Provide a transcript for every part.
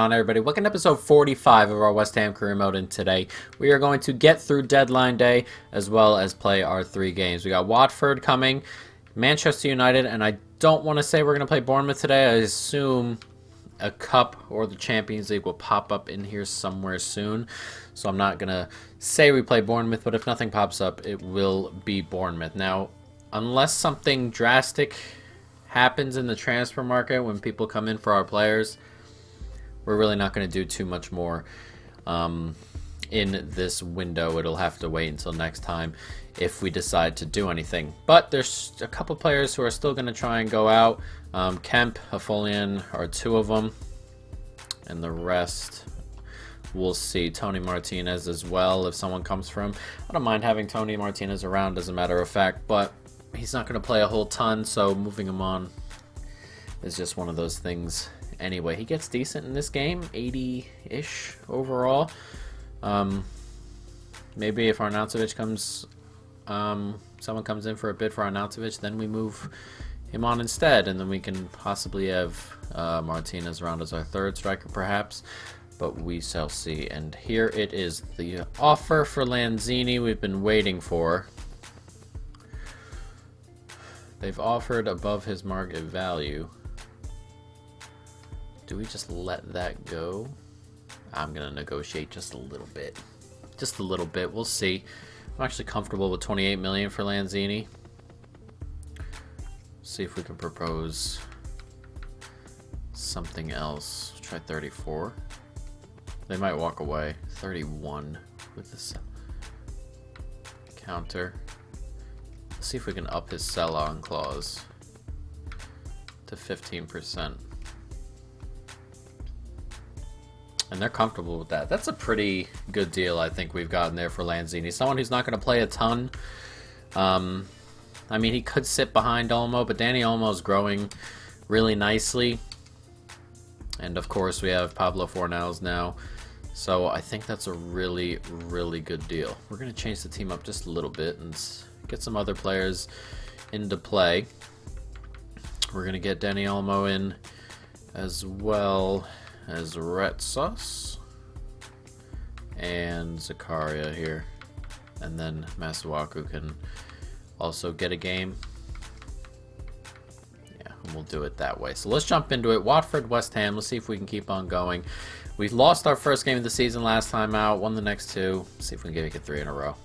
on, everybody? Welcome to episode 45 of our West Ham career mode, and today we are going to get through deadline day as well as play our 3 games. We got Watford coming, Manchester United, and I don't want to say we're going to play Bournemouth today. I assume a cup or the Champions League will pop up in here somewhere soon, so I'm not going to say we play Bournemouth, but if nothing pops up, it will be Bournemouth. Now, unless something drastic happens in the transfer market when people come in for our players, we're really not going to do too much more in this window. It'll have to wait until next time if we decide to do anything. But there's a couple players who are still going to try and go out. Kemp, Afolian are 2 of them, and the rest we'll see. Tony Martinez as well if someone comes from him. I don't mind having Tony Martinez around as a matter of fact, but he's not going to play a whole ton, so moving him on is just one of those things. Anyway, he gets decent in this game, 80-ish overall. Maybe if Arnautovic comes, someone comes in for a bid for Arnautovic, then we move him on instead, and then we can possibly have Martinez around as our 3rd striker perhaps, but we shall see. And here it is, the offer for Lanzini we've been waiting for. They've offered above his market value. Do we just let that go? I'm going to negotiate just a little bit. Just a little bit. We'll see. I'm actually comfortable with 28 million for Lanzini. See if we can propose something else. Try 34. They might walk away. 31 with this counter. See if we can up his sell-on clause to 15%. And they're comfortable with that. That's a pretty good deal I think we've gotten there for Lanzini. Someone who's not going to play a ton. I mean, he could sit behind Olmo, but Danny Olmo's growing really nicely. And of course we have Pablo Fornals now. So I think that's a really, really good deal. We're going to change the team up just a little bit and get some other players into play. We're going to get Danny Olmo in as well as Retsos and Zakaria here. And then Masuaku can also get a game. Yeah, and we'll do it that way. So let's jump into it. Watford, West Ham. Let's see if we can keep on going. We lost our first game of the season last time out, won the next 2. See if we can get 3 in a row.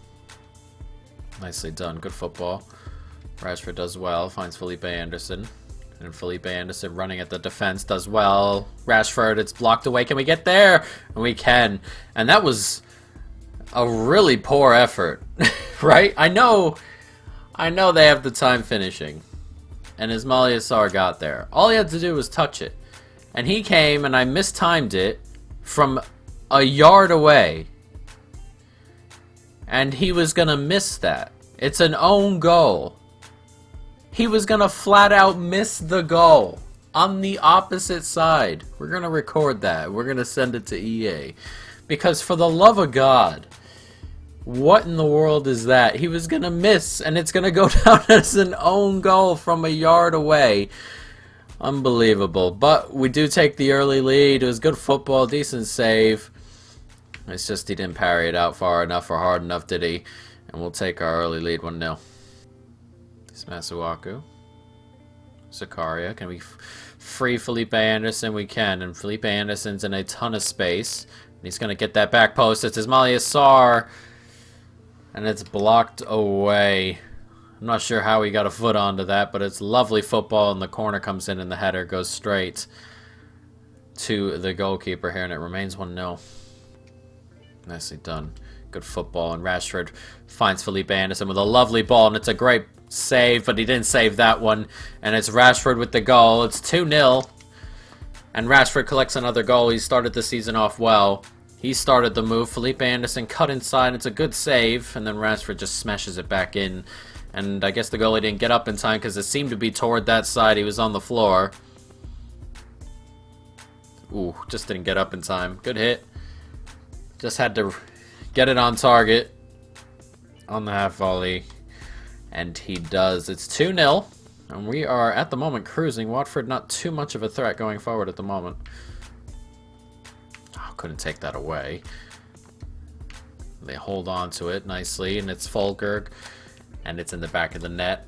Nicely done. Good football. Rashford does well. Finds Felipe Anderson. And Felipe Anderson running at the defense does well. Rashford, it's blocked away. Can we get there? And we can. And that was a really poor effort. Right? I know they have the time finishing. And Ismail Yassar got there. All he had to do was touch it. And he came and I mistimed it from a yard away. And he was going to miss that. It's an own goal. He was going to flat out miss the goal on the opposite side. We're going to record that. We're going to send it to EA. Because for the love of God, what in the world is that? He was going to miss, and it's going to go down as an own goal from a yard away. Unbelievable. But we do take the early lead. It was good football, decent save. It's just he didn't parry it out far enough or hard enough, did he? And we'll take our early lead 1-0. It's Masuaku. Zakaria. Can we free Felipe Anderson? We can. And Felipe Anderson's in a ton of space. And he's going to get that back post. It's Ismail Yassar. And it's blocked away. I'm not sure how he got a foot onto that, but it's lovely football. And the corner comes in and the header goes straight to the goalkeeper here. And it remains 1-0. Nicely done. Good football, and Rashford finds Felipe Anderson with a lovely ball, and it's a great save, but he didn't save that one. And it's Rashford with the goal. It's 2-0, and Rashford collects another goal. He started the season off well. He started the move. Felipe Anderson cut inside. It's a good save, and then Rashford just smashes it back in. And I guess the goalie didn't get up in time because it seemed to be toward that side. He was on the floor. Ooh, just didn't get up in time. Good hit. Just had to get it on target on the half volley, and he does. It's 2-0, and we are at the moment cruising. Watford not too much of a threat going forward at the moment. couldn't take that away. They hold on to it nicely, and it's Fulkerg, and it's in the back of the net.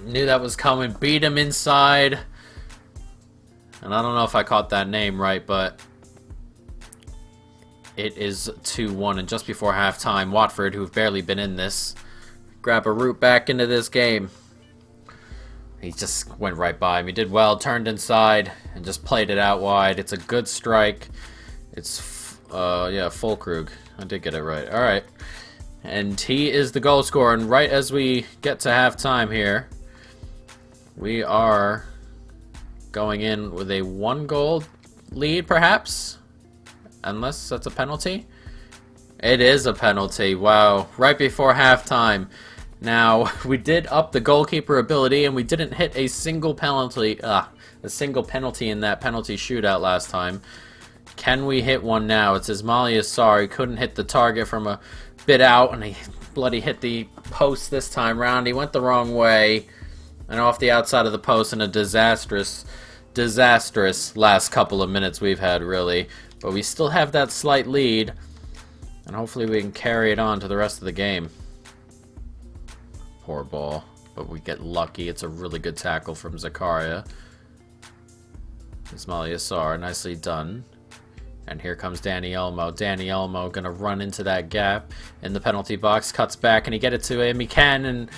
Knew that was coming. Beat him inside. And I don't know if I caught that name right, but it is 2-1. And just before halftime, Watford, who've barely been in this, grab a route back into this game. He just went right by him. He did well, turned inside, and just played it out wide. It's a good strike. It's, yeah, Fulkrug. I did get it right. All right. And he is the goal scorer. And right as we get to halftime here, we are going in with a 1-goal lead, perhaps? Unless that's a penalty? It is a penalty. Wow. Right before halftime. Now, we did up the goalkeeper ability, and we didn't hit a single penalty in that penalty shootout last time. Can we hit one now? It's Ismail Assar. He couldn't hit the target from a bit out, and he bloody hit the post this time round. He went the wrong way and off the outside of the post in a disastrous last couple of minutes we've had, really. But we still have that slight lead, and hopefully we can carry it on to the rest of the game. Poor ball, but we get lucky. It's a really good tackle from Zakaria. Ismail Assar, nicely done. And here comes Danny Elmo. Danny Elmo gonna run into that gap in the penalty box, cuts back, and he get it to him. He can, and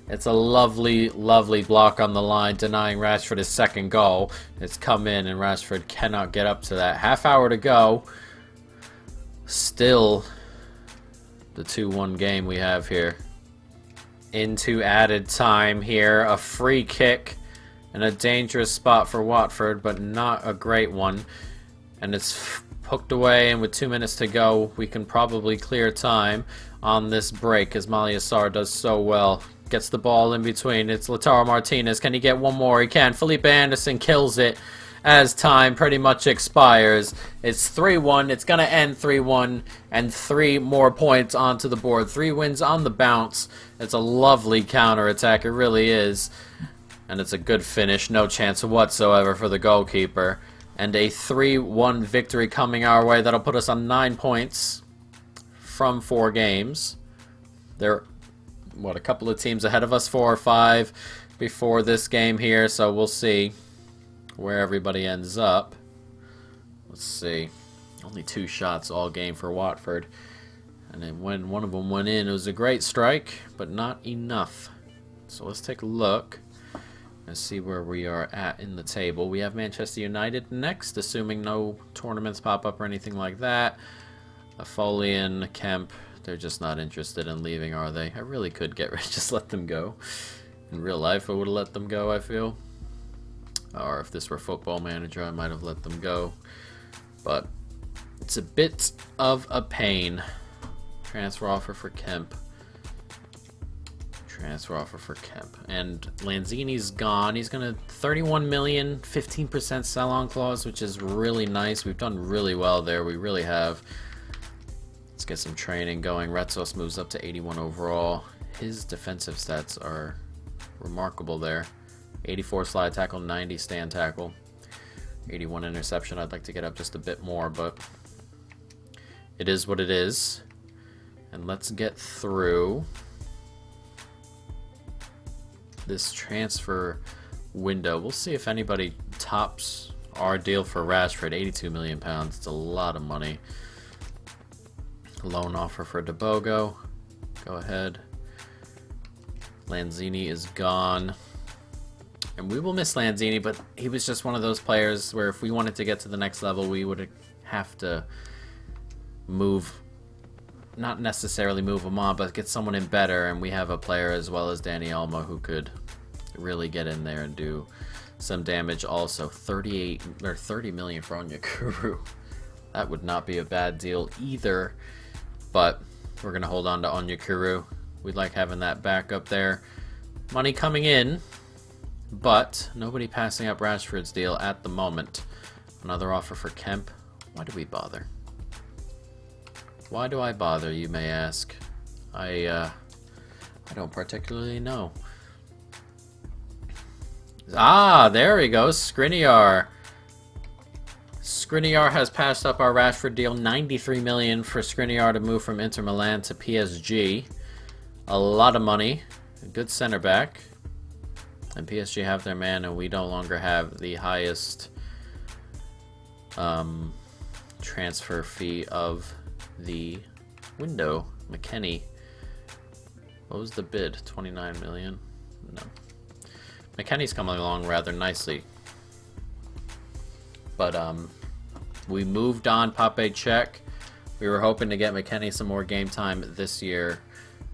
it's a lovely, lovely block on the line, denying Rashford his second goal. It's come in, and Rashford cannot get up to that. Half hour to go. Still the 2-1 game we have here. Into added time here. A free kick and a dangerous spot for Watford, but not a great one. And it's hooked away, and with 2 minutes to go, we can probably clear time on this break, as Ismail Assar does so well. Gets the ball in between. It's Lautaro Martinez. Can he get one more? He can. Felipe Anderson kills it as time pretty much expires. It's 3-1. It's going to end 3-1, and 3 more points onto the board. 3 wins on the bounce. It's a lovely counterattack. It really is. And it's a good finish. No chance whatsoever for the goalkeeper. And a 3-1 victory coming our way. That'll put us on 9 points from 4 games. There, a couple of teams ahead of us, 4 or 5 before this game here. So we'll see where everybody ends up. Let's see. Only 2 shots all game for Watford. And then when one of them went in, it was a great strike, but not enough. So let's take a look and see where we are at in the table. We have Manchester United next, assuming no tournaments pop up or anything like that. Foley and Kemp, they're just not interested in leaving, are they? I really could just let them go. In real life, I would have let them go, I feel. Or if this were Football Manager, I might have let them go. But it's a bit of a pain. Transfer offer for Kemp. Transfer offer for Kemp. And Lanzini's gone. He's going to 31 million, 15% sell-on clause, which is really nice. We've done really well there. We really have. Let's get some training going. Retsos moves up to 81 overall. His defensive stats are remarkable there. 84 slide tackle, 90 stand tackle, 81 interception. I'd like to get up just a bit more, but it is what it is. And let's get through this transfer window. We'll see if anybody tops our deal for Rashford. 82 million pounds. It's a lot of money. Loan offer for DeBogo. Go ahead. Lanzini is gone. And we will miss Lanzini, but he was just one of those players where if we wanted to get to the next level, we would have to move, not necessarily move him on, but get someone in better. And we have a player as well as Danny Elmo who could really get in there and do some damage also. 30 million for Onyekuru. That would not be a bad deal either, but we're going to hold on to Onyekuru. We'd like having that backup there. Money coming in, but nobody passing up Rashford's deal at the moment. Another offer for Kemp. Why do we bother? Why do I bother, you may ask? I don't particularly know. Ah, there he goes. Skriniar. Skriniar has passed up our Rashford deal. 93 million for Skriniar to move from Inter Milan to PSG. A lot of money. A good center back. And PSG have their man, and we no longer have the highest transfer fee of the window. McKennie. What was the bid? 29 million? No. McKennie's coming along rather nicely. But we moved on Pape Check. We were hoping to get McKennie some more game time this year,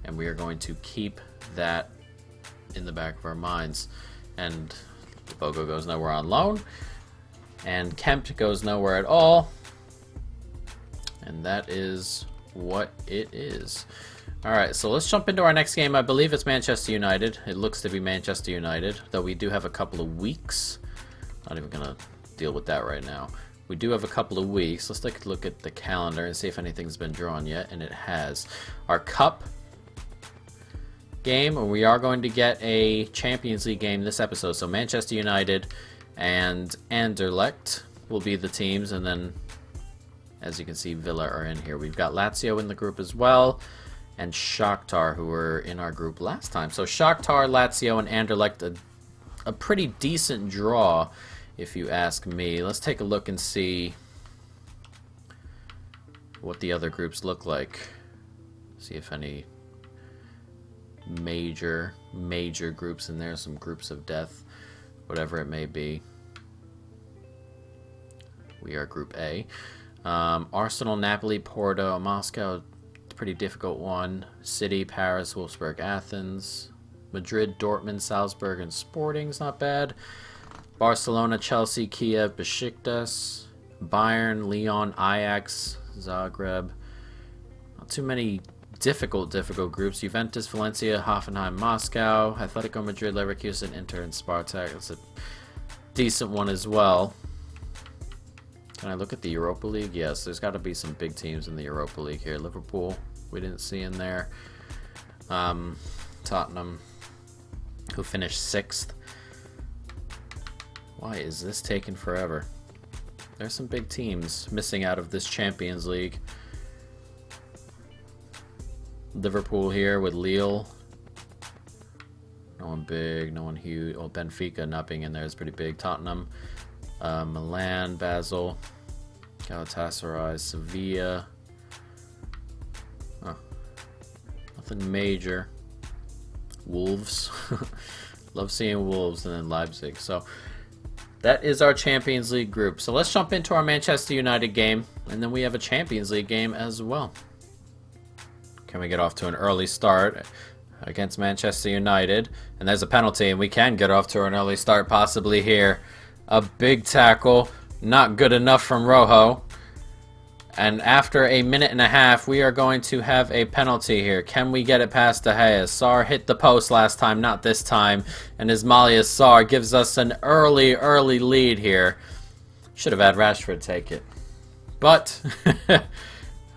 and we are going to keep that in the back of our minds. And Bogo goes nowhere on loan, and Kemp goes nowhere at all, and that is what it is. Alright, so let's jump into our next game. I believe it's Manchester United. It looks to be Manchester United, though we do have a couple of weeks. Not even gonna deal with that right now. We do have a couple of weeks. Let's take a look at the calendar and see if anything's been drawn yet, and it has. Our Cup game, and we are going to get a Champions League game this episode. So Manchester United and Anderlecht will be the teams, and then, as you can see, Villa are in here. We've got Lazio in the group as well, and Shakhtar, who were in our group last time. So Shakhtar, Lazio, and Anderlecht, a pretty decent draw, if you ask me. Let's take a look and see what the other groups look like. See if any major groups in there, some groups of death, whatever it may be. We are Group A. Arsenal, Napoli, Porto, Moscow, pretty difficult one. City, Paris, Wolfsburg, Athens, Madrid, Dortmund, Salzburg, and Sporting's not bad. Barcelona, Chelsea, Kiev, Besiktas, Bayern, Lyon, Ajax, Zagreb. Not too many difficult groups. Juventus, Valencia, Hoffenheim, Moscow, Atletico Madrid, Leverkusen, Inter, and Spartak. That's a decent one as well. Can I look at the Europa League? Yes, there's got to be some big teams in the Europa League here. Liverpool, we didn't see in there. Tottenham, who finished 6th. Why is this taking forever? There's some big teams missing out of this Champions League. Liverpool here with Lille. No one big, no one huge. Oh, Benfica not being in there is pretty big. Tottenham, Milan, Basel, Galatasaray, Sevilla. Oh, nothing major. Wolves. Love seeing Wolves, and then Leipzig. So that is our Champions League group. So let's jump into our Manchester United game, and then we have a Champions League game as well. Can we get off to an early start against Manchester United? And there's a penalty, and we can get off to an early start possibly here. A big tackle, not good enough from Rojo. And after a minute and a half, we are going to have a penalty here. Can we get it past De Gea? Sarr hit the post last time, not this time. And Ismaila Sarr gives us an early lead here. Should have had Rashford take it. But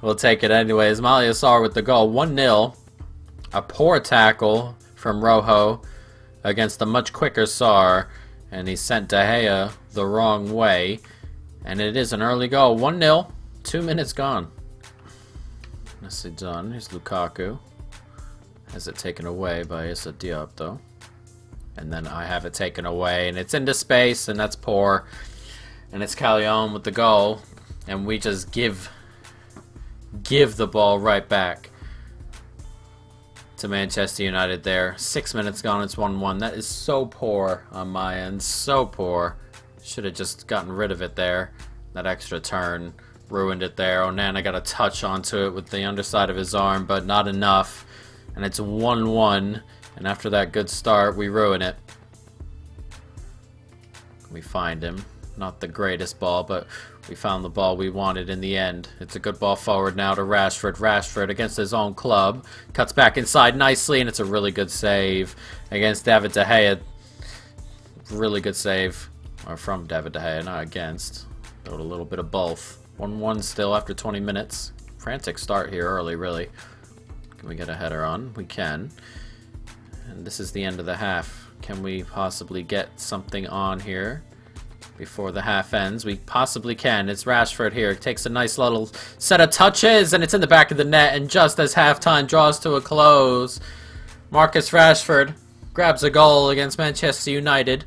we'll take it anyway. Ismaila Sarr with the goal. 1-0. A poor tackle from Rojo against a much quicker Sarr. And he sent De Gea the wrong way. And it is an early goal. 1-0. 2 minutes gone. Nicely done. Here's Lukaku. Has it taken away by Issa Diop, though. And then I have it taken away. And it's into space, and that's poor. And it's Callion with the goal. And we just give the ball right back to Manchester United there. 6 minutes gone. It's 1-1. That is so poor on my end. So poor. Should have just gotten rid of it there. That extra turn ruined it there. Onana got a touch onto it with the underside of his arm, but not enough. And it's 1-1. And after that good start, we ruin it. We find him. Not the greatest ball, but we found the ball we wanted in the end. It's a good ball forward now to Rashford. Rashford against his own club. Cuts back inside nicely, and it's a really good save against David De Gea. Really good save. Or from David De Gea, not against. Got a little bit of both. 1-1 still after 20 minutes. Frantic start here early, really. Can we get a header on? We can. And this is the end of the half. Can we possibly get something on here? before the half ends. We possibly can. It's Rashford here. Takes a nice little set of touches, and it's in the back of the net. And just as halftime draws to a close, Marcus Rashford grabs a goal against Manchester United.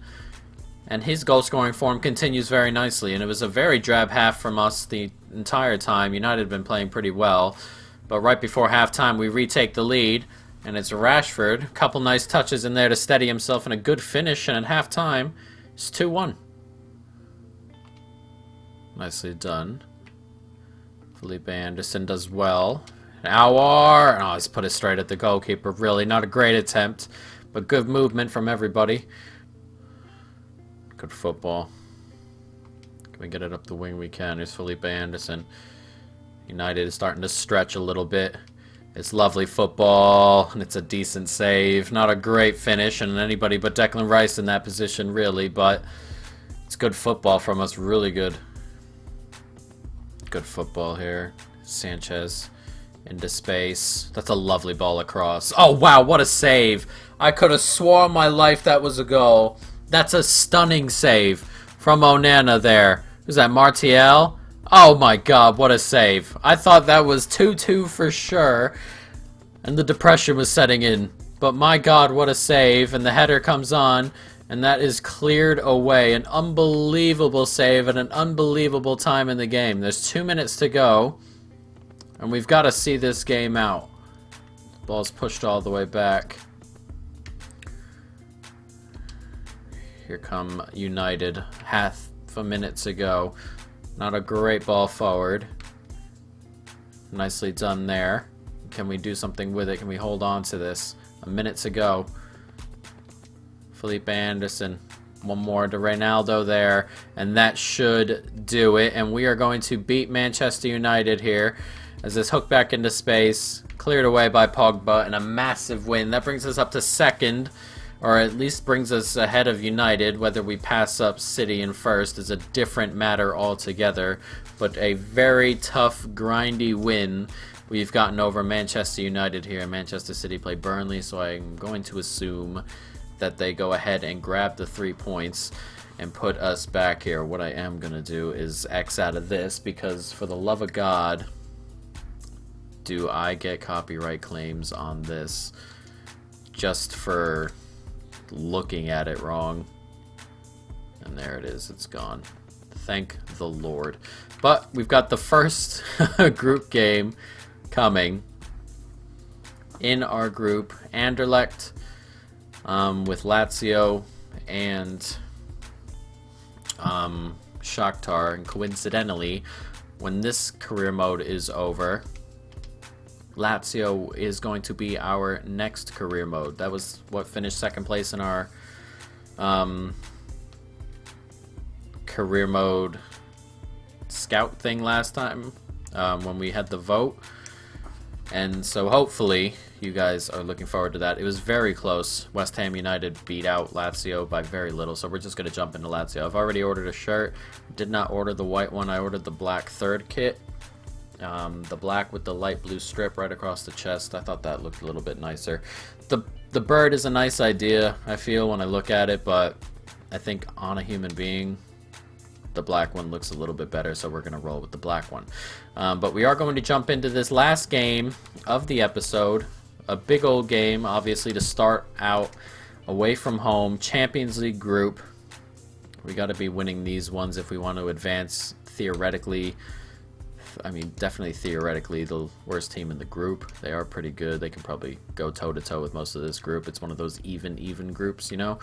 And his goal-scoring form continues very nicely. And it was a very drab half from us the entire time. United have been playing pretty well. But right before halftime, we retake the lead. And it's Rashford. A couple nice touches in there to steady himself and a good finish. And at halftime, it's 2-1. Nicely done. Felipe Anderson does well. Aouar! Oh, he's put it straight at the goalkeeper. Really, not a great attempt. But good movement from everybody. Good football. Can we get it up the wing? We can. Here's Felipe Anderson. United is starting to stretch a little bit. It's lovely football, and it's a decent save. Not a great finish, and anybody but Declan Rice in that position, really, but it's good football from us. Really good. Good football here. Sanchez into space. That's a lovely ball across. Oh, wow, what a save. I could have sworn my life that was a goal. That's a stunning save from Onana there. Who's that, Martial? Oh my god, what a save. I thought that was 2-2 for sure. And the depression was setting in. But my god, what a save. And the header comes on. And that is cleared away. An unbelievable save at an unbelievable time in the game. There's 2 minutes to go. And we've got to see this game out. Ball's pushed all the way back. Here come United. Half a minute to go. Not a great ball forward. Nicely done there. Can we do something with it? Can we hold on to this? A minute to go. Felipe Anderson. One more to Ronaldo there. And that should do it. And we are going to beat Manchester United here. As this hooked back into space. Cleared away by Pogba. And a massive win. That brings us up to second. Or at least brings us ahead of United. Whether we pass up City in first is a different matter altogether. But a very tough, grindy win we've gotten over Manchester United here. Manchester City play Burnley, so I'm going to assume that they go ahead and grab the 3 points and put us back here. What I am going to do is X out of this, because for the love of God, do I get copyright claims on this just for looking at it wrong? And there it is, it's gone. Thank the Lord. But we've got the first group game coming in our group. Anderlecht with Lazio and Shakhtar. And coincidentally, when this career mode is over, Lazio is going to be our next career mode. That was what finished second place in our career mode scout thing last time when we had the vote. And so hopefully you guys are looking forward to that. It was very close. West Ham United beat out Lazio by very little, so we're just going to jump into Lazio. I've already ordered a shirt. Did not order the white one. I ordered the black third kit. The black with the light blue strip right across the chest. I thought that looked a little bit nicer. The bird is a nice idea, I feel, when I look at it, but I think on a human being, the black one looks a little bit better, so we're going to roll with the black one. But we are going to jump into this last game of the episode. A big old game, obviously, to start out away from home. Champions League group. We got to be winning these ones if we want to advance theoretically. I mean, definitely theoretically the worst team in the group. They are pretty good. They can probably go toe-to-toe with most of this group. It's one of those even groups, you know,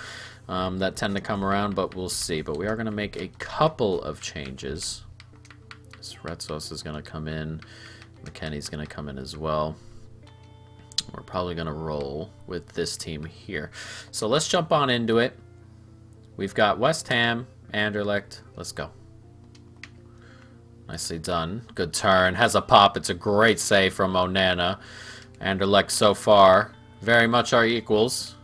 that tend to come around, but we'll see. But we are going to make a couple of changes. This Retsos is going to come in. McKennie's going to come in as well. We're probably going to roll with this team here. So let's jump on into it. We've got West Ham, Anderlecht. Let's go. Nicely done. Good turn. Has a pop. It's a great save from Onana. Anderlecht so far very much our equals.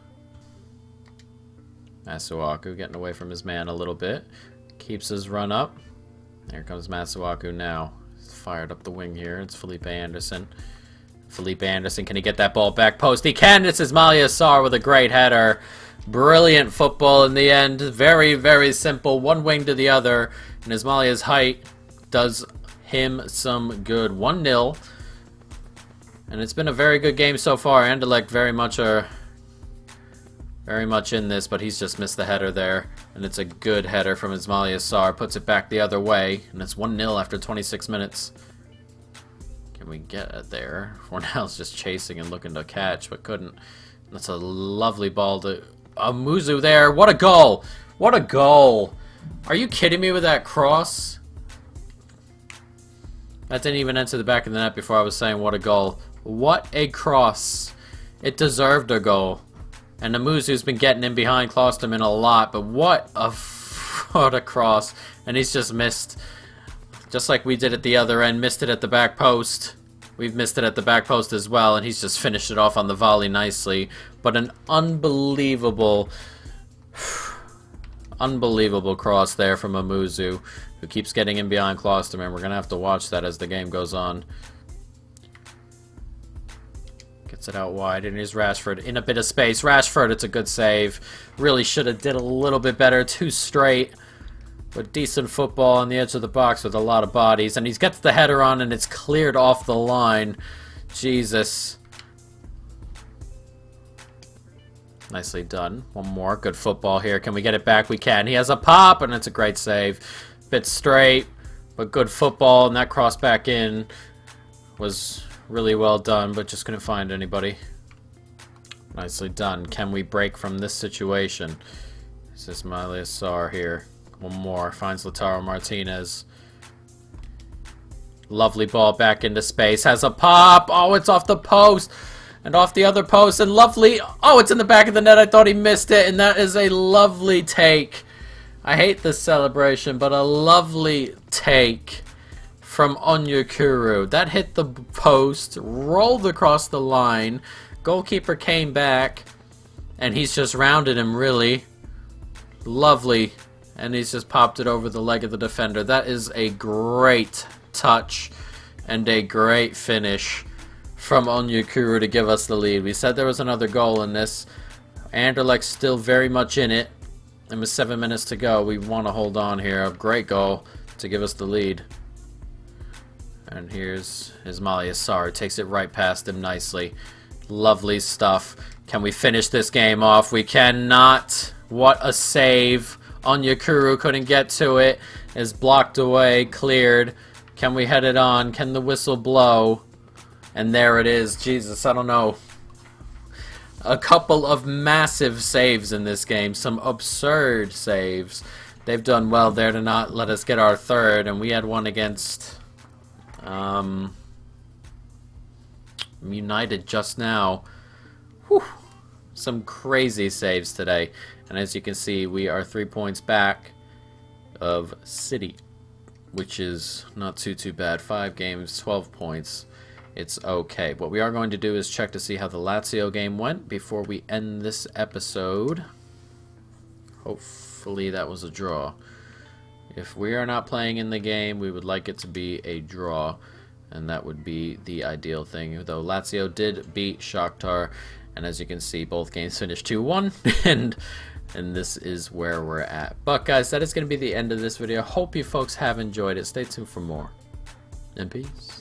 Masuaku getting away from his man a little bit. Keeps his run up. There comes Masuaku now. He's fired up the wing here. It's Felipe Anderson. Felipe Anderson, can he get that ball back post? He can! It's Ismaila Sarr with a great header. Brilliant football in the end. Very, very simple. One wing to the other. And Ismaila's height does him some good. 1-0. And it's been a very good game so far. Anderlecht very much in this, but he's just missed the header there. And it's a good header from Ismaila Sarr. Puts it back the other way. And it's 1-0 after 26 minutes. Can we get it there? Fornell's just chasing and looking to catch, but couldn't. That's a lovely ball to Muzu there. What a goal! What a goal! Are you kidding me with that cross? That didn't even enter the back of the net before I was saying what a goal. What a cross. It deserved a goal. And Muzu's been getting in behind Klosterman a lot, but what a cross. And he's just missed. Just like we did at the other end, missed it at the back post. We've missed it at the back post as well, and he's just finished it off on the volley nicely. But an unbelievable cross there from Muzu, who keeps getting in behind Klosterman. We're going to have to watch that as the game goes on. Gets it out wide, and here's Rashford in a bit of space. Rashford, it's a good save. Really should have did a little bit better. Too straight. But decent football on the edge of the box with a lot of bodies. And he gets the header on and it's cleared off the line. Jesus. Nicely done. One more. Good football here. Can we get it back? We can. He has a pop and it's a great save. Bit straight, but good football. And that cross back in was really well done, but just couldn't find anybody. Nicely done. Can we break from this situation? This is Ismaila Sarr here. One more. Finds Lautaro Martinez. Lovely ball back into space. Has a pop. Oh, it's off the post. And off the other post. And lovely. Oh, it's in the back of the net. I thought he missed it. And that is a lovely take. I hate this celebration, but a lovely take from Onyekuru. That hit the post. Rolled across the line. Goalkeeper came back. And he's just rounded him, really. Lovely. And he's just popped it over the leg of the defender. That is a great touch and a great finish from Onyekuru to give us the lead. We said there was another goal in this. Anderlecht's still very much in it. And with 7 minutes to go, we want to hold on here. A great goal to give us the lead. And here's Ismaila Sarr. Takes it right past him nicely. Lovely stuff. Can we finish this game off? We cannot. What a save. Onyekuru couldn't get to it. Is blocked away. Cleared. Can we head it on? Can the whistle blow? And there it is. Jesus, I don't know. A couple of massive saves in this game. Some absurd saves. They've done well there to not let us get our third. And we had one against United just now. Whew. Some crazy saves today. And as you can see, we are 3 points back of City, which is not too bad. 5 games, 12 points. It's okay. What we are going to do is check to see how the Lazio game went before we end this episode. Hopefully that was a draw. If we are not playing in the game, we would like it to be a draw, and that would be the ideal thing. Though Lazio did beat Shakhtar, and as you can see, both games finished 2-1, and this is where we're at. But guys, that is going to be the end of this video. Hope you folks have enjoyed it. Stay tuned for more. And peace.